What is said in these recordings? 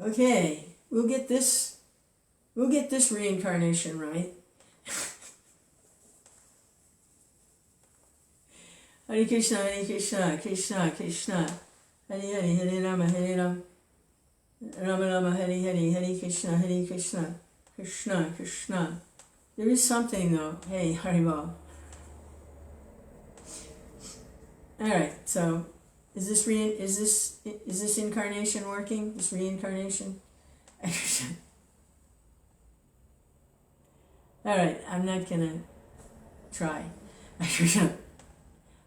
Okay, we'll get this reincarnation right. Hare Krishna, Krishna Krishna, Hare Hare, Hare Rama, Rama Rama, Hare Hare, Hare Krishna, Krishna Krishna. There is something though. Hey, Haribol. All right, so is this incarnation working? This reincarnation? All right, I'm not gonna try.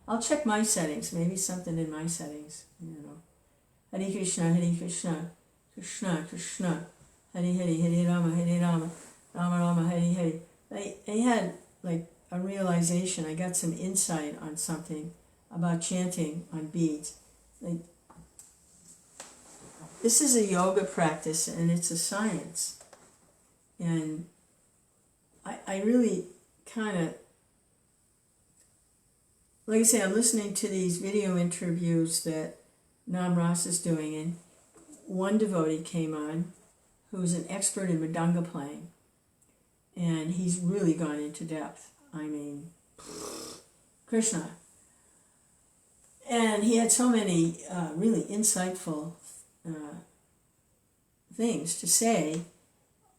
I'll check my settings. Maybe something in my settings. Hare Krishna, Krishna Krishna, Hare Hare, Hare Rama, Rama Rama, Hare Hare. I had like a realization. I got some insight on something about chanting on beads. Like, this is a yoga practice and it's a science. And I really kind of, like I say, I'm listening to these video interviews that Nam Ras is doing, and one devotee came on who's an expert in Mridanga playing, and he's really gone into depth. I mean, Krishna. And he had so many really insightful things to say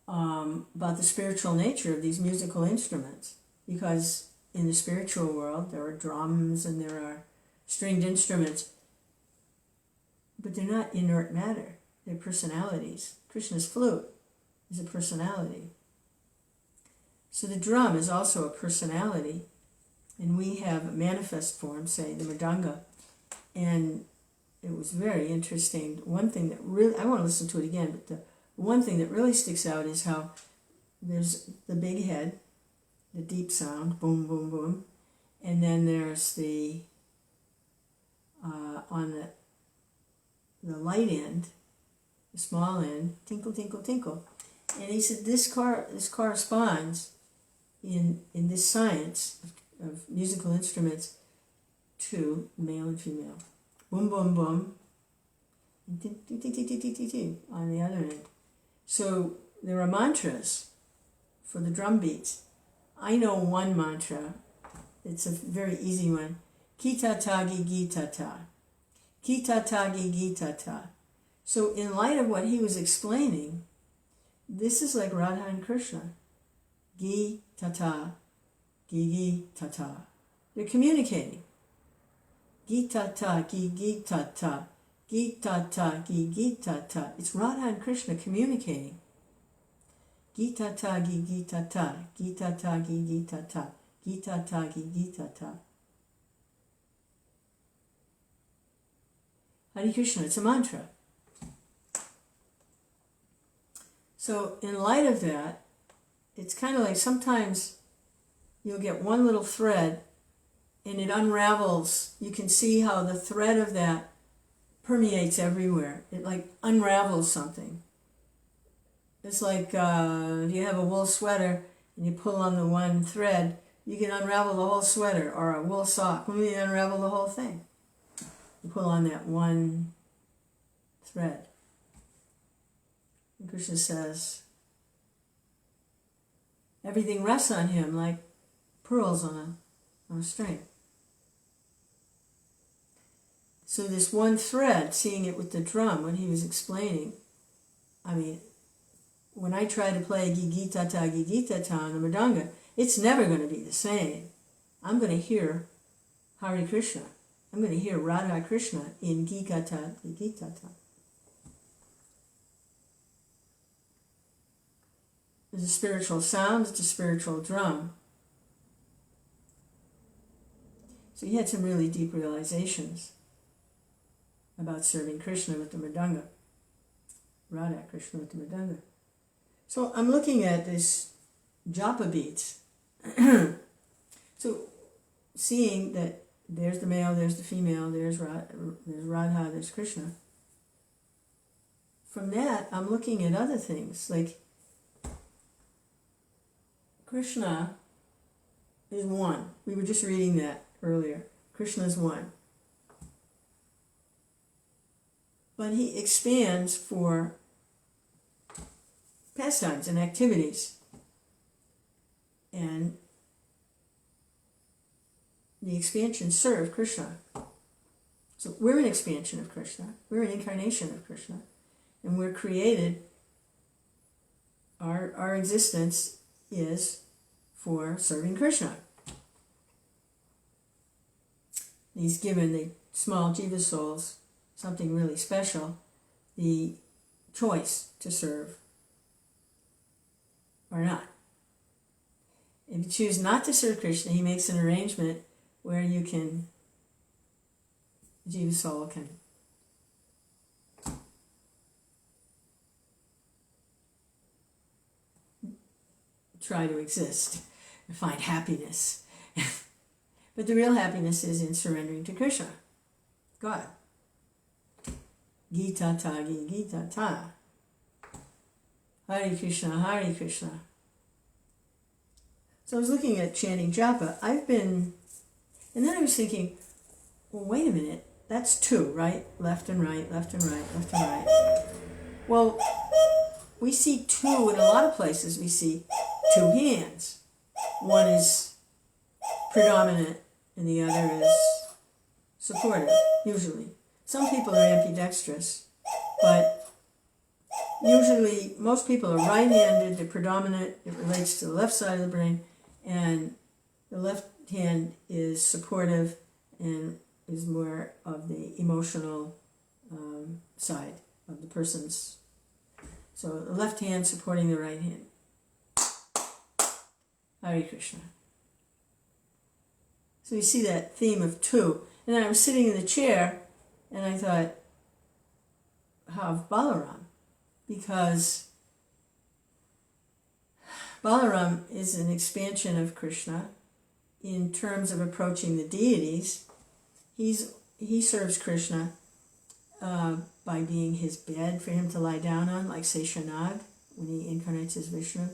about the spiritual nature of these musical instruments, because in the spiritual world there are drums and there are stringed instruments, but they're not inert matter, they're personalities. Krishna's flute is a personality. So the drum is also a personality, and we have a manifest form, say the mridanga. And it was very interesting. One thing that really, I want to listen to it again, but the one thing that really sticks out is how there's the big head, the deep sound, boom, boom, boom, and then there's the, on the light end, the small end, tinkle, tinkle, tinkle. And he said this corresponds in this science of musical instruments to male and female. Boom, boom, boom, and ting, ting, ting, ting, ting, ting, ting, ting, on the other end. So there are mantras for the drum beats. I know one mantra. It's a very easy one. Kita tagi gita ta. Kita tagi gita ta. So in light of what he was explaining, this is like Radha and Krishna. Gi ta ta, gi ta ta. They're communicating. Gita ta, gi ta ta, gita ta, gi ta ta. It's Radha and Krishna communicating. Gita ta, gita ta, gita ta, gita ta, gita ta, gita ta. Hare Krishna, it's a mantra. So in light of that, it's kind of like sometimes you'll get one little thread and it unravels. You can see how the thread of that permeates everywhere. It like unravels something. It's like if you have a wool sweater and you pull on the one thread, you can unravel the whole sweater, or a wool sock. Maybe you unravel the whole thing. You pull on that one thread. And Krishna says, everything rests on him like pearls on a string. So this one thread, seeing it with the drum, when he was explaining, I mean, when I try to play gigita ta on the mridanga, it's never going to be the same. I'm going to hear Hare Krishna. I'm going to hear Radha Krishna in gigata ta. There's a spiritual sound, it's a spiritual drum. So he had some really deep realizations about serving Krishna with the mridanga. Radha Krishna with the mridanga. So I'm looking at this japa beats. So seeing that there's the male, there's the female, there's Radha, there's Krishna. From that, I'm looking at other things, like Krishna is one. We were just reading that earlier. Krishna is one. But he expands for pastimes and activities. And the expansions serve Krishna. So we're an expansion of Krishna. We're an incarnation of Krishna. And we're created, our existence is for serving Krishna. He's given the small jiva souls something really special, the choice to serve or not. If you choose not to serve Krishna, he makes an arrangement where you can, the jiva soul can try to exist and find happiness. But the real happiness is in surrendering to Krishna, God. Gita Tagi, Gita Ta. Hare Krishna, Hare Krishna. So I was looking at chanting japa. And then I was thinking, well, wait a minute, that's two, right? Left and right, left and right, left and right. Well, we see two in a lot of places. We see two hands. One is predominant and the other is supportive, usually. Some people are ambidextrous, but usually most people are right-handed, they're predominant, it relates to the left side of the brain, and the left hand is supportive and is more of the emotional side of the person's. So the left hand supporting the right hand. Hare Krishna. So you see that theme of two. And then I was sitting in the chair and I thought, how of Balaram? Because Balaram is an expansion of Krishna in terms of approaching the deities. He serves Krishna by being his bed for him to lie down on, like Seshanag when he incarnates as Vishnu,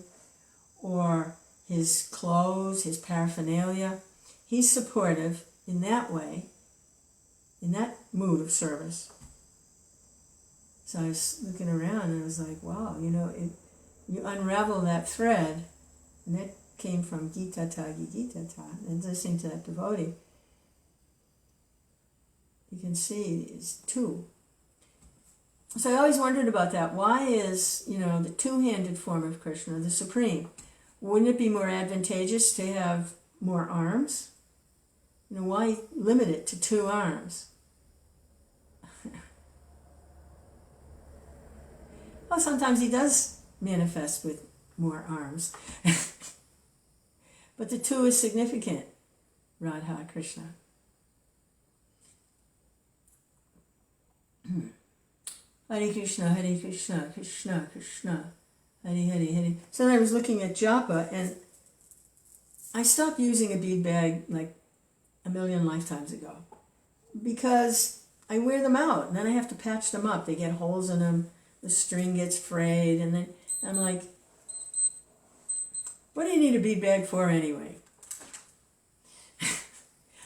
or his clothes, his paraphernalia. He's supportive in that way, in that mood of service. So I was looking around and I was like, wow, you unravel that thread, and that came from Gita Tagi Gita Ta, and listening to that devotee, you can see it's two. So I always wondered about that. Why is, the two-handed form of Krishna the supreme? Wouldn't it be more advantageous to have more arms? Why limit it to two arms? Well, sometimes he does manifest with more arms. But the two is significant, Radha Krishna. Hare Krishna, Hare Krishna, Krishna Krishna, Hare Hare Hare. So then I was looking at japa, and I stopped using a bead bag like a million lifetimes ago because I wear them out and then I have to patch them up. They get holes in them, the string gets frayed, and then I'm like, what do you need a bead bag for anyway?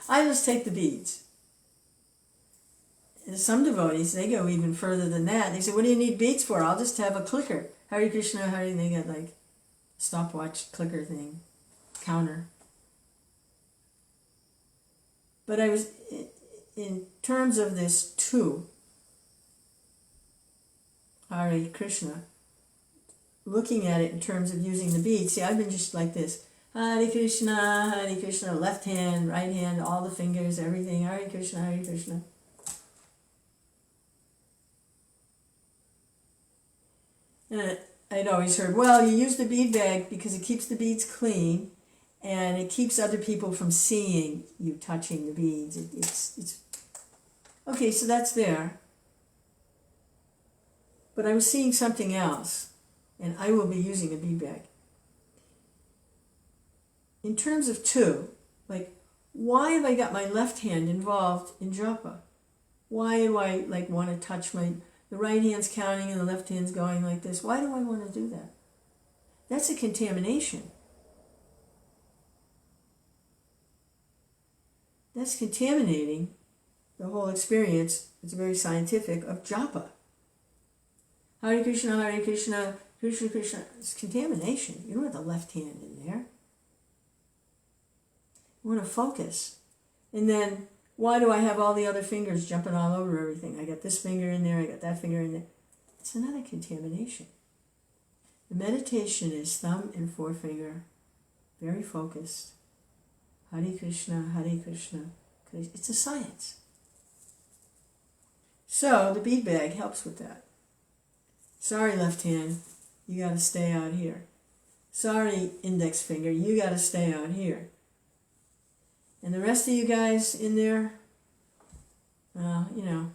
I just take the beads. And some devotees, they go even further than that. They say, what do you need beads for? I'll just have a clicker. Hare Krishna, Hare, and they got like a stopwatch clicker thing, counter. But I was, in terms of this two, Hare Krishna, looking at it in terms of using the beads. See, I've been just like this. Hare Krishna, left hand, right hand, all the fingers, everything. Hare Krishna, Hare Krishna. And I'd always heard, well, you use the bead bag because it keeps the beads clean and it keeps other people from seeing you touching the beads. It's okay, so that's there. But I was seeing something else, and I will be using a bead bag. In terms of two, like, why have I got my left hand involved in japa? Why do I want to touch the right hand's counting and the left hand's going like this? Why do I want to do that? That's a contamination. That's contaminating the whole experience. It's very scientific of japa. Hare Krishna, Krishna Krishna, Krishna. It's contamination. You don't want the left hand in there. You want to focus. And then, why do I have all the other fingers jumping all over everything? I got this finger in there, I got that finger in there. It's another contamination. The meditation is thumb and forefinger, very focused. Hare Krishna, Hare Krishna. It's a science. So the bead bag helps with that. Sorry, left hand, you got to stay out here. Sorry, index finger, you got to stay out here. And the rest of you guys in there, well, you know,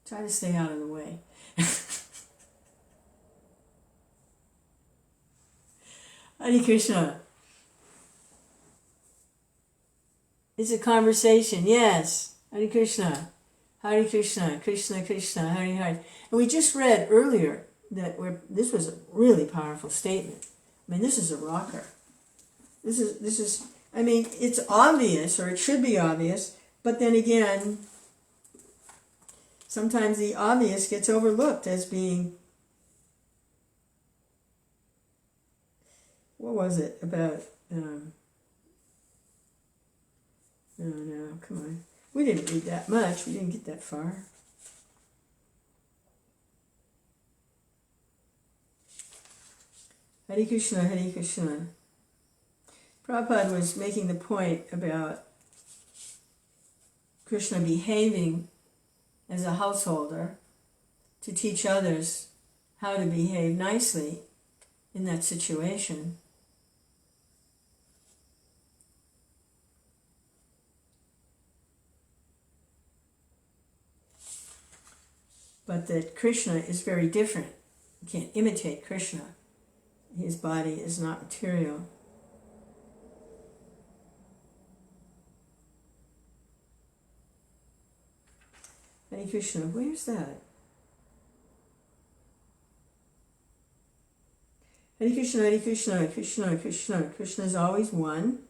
try to stay out of the way. Hare Krishna. It's a conversation, yes. Hare Krishna. Hare Krishna, Krishna Krishna, Hare Hare. And we just read earlier that this was a really powerful statement. I mean, this is a rocker. This is. I mean, it's obvious, or it should be obvious, but then again, sometimes the obvious gets overlooked as being, what was it about, no, come on. We didn't read that much, we didn't get that far. Hare Krishna, Hare Krishna. Prabhupada was making the point about Krishna behaving as a householder to teach others how to behave nicely in that situation. But that Krishna is very different. You can't imitate Krishna. His body is not material. Hare Krishna, where's that? Hare Krishna, Hare Krishna, Krishna, Krishna. Krishna is always one.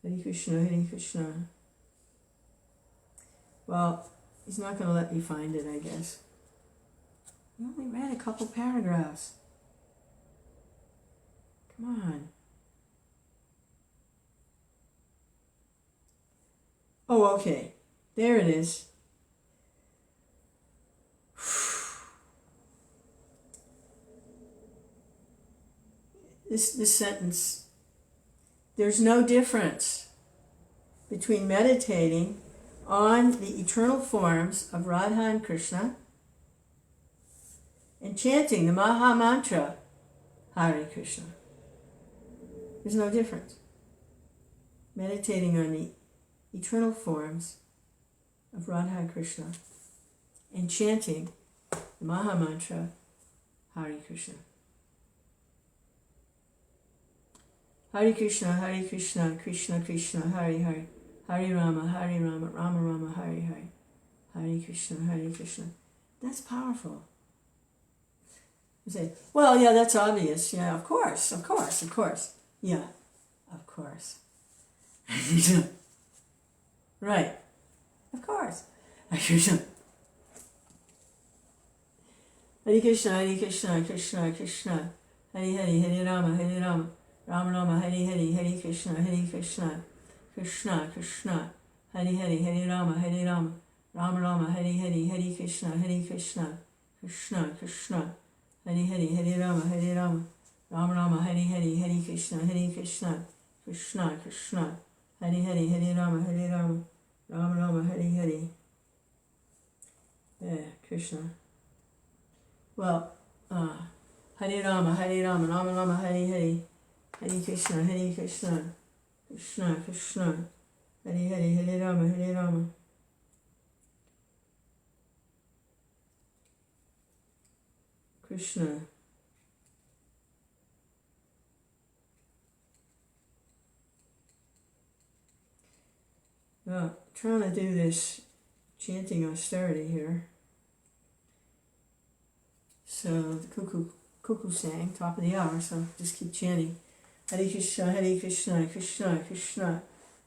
Hare Krishna, Hare Krishna. Well, he's not going to let me find it, I guess. We only read a couple paragraphs. Come on. Oh, okay. There it is. This sentence. There's no difference between meditating on the eternal forms of Radha and Krishna and chanting the Maha Mantra, Hare Krishna. There's no difference. Meditating on the eternal forms of Radha and Krishna and chanting the Maha Mantra, Hare Krishna. Hare Krishna, Hare Krishna, Krishna Krishna, Hare Hare. Hare Rama, Rama Rama, Hare Hare. Hare Krishna, Hare Krishna. That's powerful. You say, well, yeah, that's obvious. Yeah, of course. Yeah, of course. Right. Of course. Hare Krishna. Hare Krishna, Hare Krishna, Krishna Krishna. Hare Hare, Hare Rama, Rama Rama, Hare Hare, Hare Krishna, Krishna Krishna, Hare Hare, Hare Rama, Rama Rama, Hare Hare, Hare Krishna, Krishna Krishna, Hare Hare, Hare Rama, Rama Rama, Hare Hare, Hare Krishna, Krishna Krishna, Hare Hare, Hare Rama, Rama Rama, Hare Hare. Yeah, Krishna. Well, Hare Rama, Rama Rama, Hare Hare, Hare Krishna, Krishna Krishna, Hare Hare, Hare Rama, Krishna. Well, trying to do this chanting austerity here. So the cuckoo sang, top of the hour, so just keep chanting. Hare Krishna, Krishna Krishna,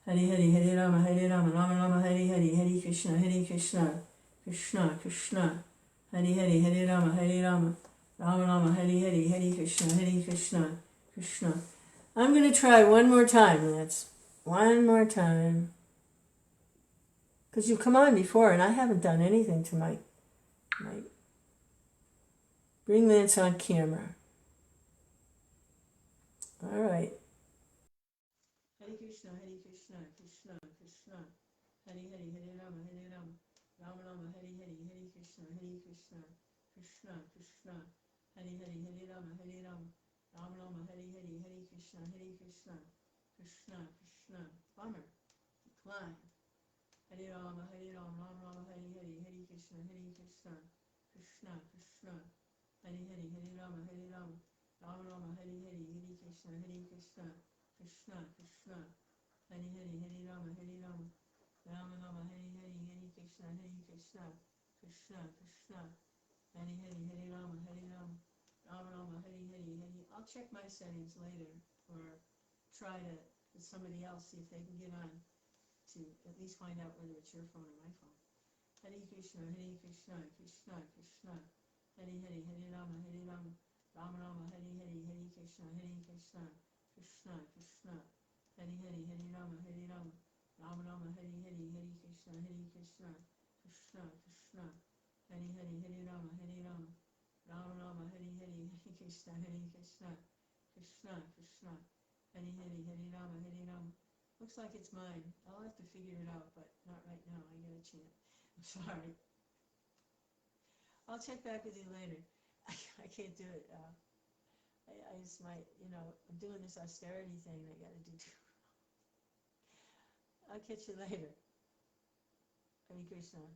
Hare Hare, Hare Rama, Rama Rama, Hare Hare, Hare Krishna, Krishna Krishna, Hare Hare, Hare Rama, Hare Rama, Rama Rama, Hare Hare, Hare Krishna, Krishna. I'm going to try one more time, Lance. One more time. Because you've come on before and I haven't done anything to my bring Lance on camera. All right. Hare Krishna, Krishna, Krishna. Hare Hare, Hare Rama, Rama Rama, Hare Hare, Hare Krishna, Krishna, Krishna. Hare Hare, Hare Rama, Rama Rama, Hare Hare, Hare Krishna, Krishna, Krishna. Bummer. Decline. Hare Rama, Rama Rama, Hare Hare, Hare Krishna, Krishna, Krishna. Hare Hare, Hare Rama, Rama Rama, Hare Hare, Hare Krishna, Krishna, Krishna. Hare Hare, Hare Rama, Rama Rama, Hare Hare, Hare Krishna, Krishna, Krishna. Hare Hare, Hare Rama, Rama Rama, Hare Hare, Hare. I'll check my settings later, or try to with somebody else, see if they can get on to at least find out whether it's your phone or my phone. Hare Krishna, Krishna, Krishna. Hare Hare, Hare Rama, Rama Rama, Hare Hare, Hare Krishna, Krishna, Krishna. Hare Hare, Hare Rama, Rama Rama, Hare Hare, Hare Krishna, Krishna, Krishna. Hare Hare, Hare Rama, Rama Rama, Hare Hare, Hare Krishna, Krishna, Krishna. Hare Hare, Hare Rama. Looks like it's mine. I'll have to figure it out, but not right now. I gotta chant. I'm sorry. I'll check back with you later. I can't do it. I just might, I'm doing this austerity thing. I gotta do too. I'll catch you later. Hare Krishna.